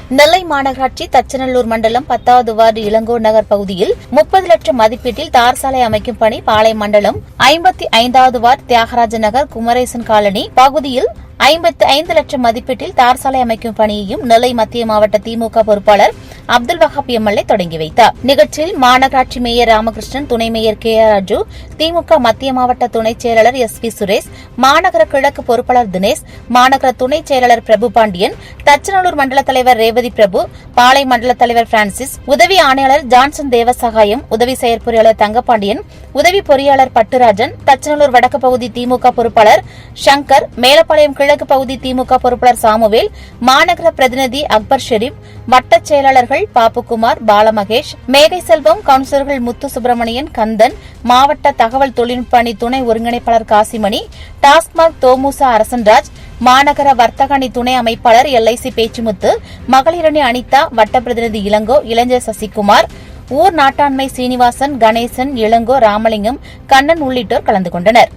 நெல்லை மாநகராட்சி தச்சநல்லூர் மண்டலம் 10வது வார்டு இளங்கோ நகர் பகுதியில் 30 லட்சம் மதிப்பீட்டில் தார் சாலை அமைக்கும் பணி, பாளை மண்டலம் 55வது வார்டு தியாகராஜ நகர் குமரேசன் காலனி பகுதியில் 55 லட்சம் மதிப்பீட்டில் தார் சாலை அமைக்கும் பணியையும் நெல்லை மத்திய மாவட்ட திமுக பொறுப்பாளர் அப்துல் வஹாப் எம்எல்ஏ தொடங்கி வைத்தார். நிகழ்ச்சியில் மாநகராட்சி மேயர் ராமகிருஷ்ணன், துணை மேயர் KR ராஜு, திமுக மத்திய மாவட்ட துணைச் செயலாளர் SP சுரேஷ், மாநகர கிழக்கு பொறுப்பாளர் தினேஷ், மாநகர துணைச் செயலாளர் பிரபு பாண்டியன், தச்சநல்லூர் மண்டல தலைவர் ரேவதி பிரபு, பாளை மண்டல தலைவர் பிரான்சிஸ், உதவி ஆணையாளர் ஜான்சன் தேவசகாயம், உதவி செயற்பொறியாளர் தங்கபாண்டியன், உதவி பொறியாளர் பட்டுராஜன், தச்சநல்லூர் வடக்கு பகுதி திமுக பொறுப்பாளர் சங்கர், மேலப்பாளையம் கிழக்கு பகுதி திமுக பொறுப்பாளர் சாமுவேல், மாநகர பிரதிநிதி அக்பர் ஷெரீப், வட்டச் செயலாளர்கள் பாப்புகுமார், பாலமகேஷ், மேகை செல்வம், கவுன்சிலர்கள் முத்து சுப்பிரமணியன், கந்தன், மாவட்ட தகவல் தொழில்நுட்ப அணி துணை ஒருங்கிணைப்பாளர் காசிமணி, டாஸ்மாக் தோமுசா அரசன்ராஜ், மாநகர வர்த்தக அணி துணை அமைப்பாளர் LIC பேச்சுமுத்து, மகளிரணி அனிதா, வட்ட பிரதிநிதி இளங்கோ, இளைஞர் சசிகுமார், ஊர் நாட்டாண்மை சீனிவாசன், கணேசன், இளங்கோ, ராமலிங்கம், கண்ணன் உள்ளிட்டோர் கலந்து கொண்டனர்.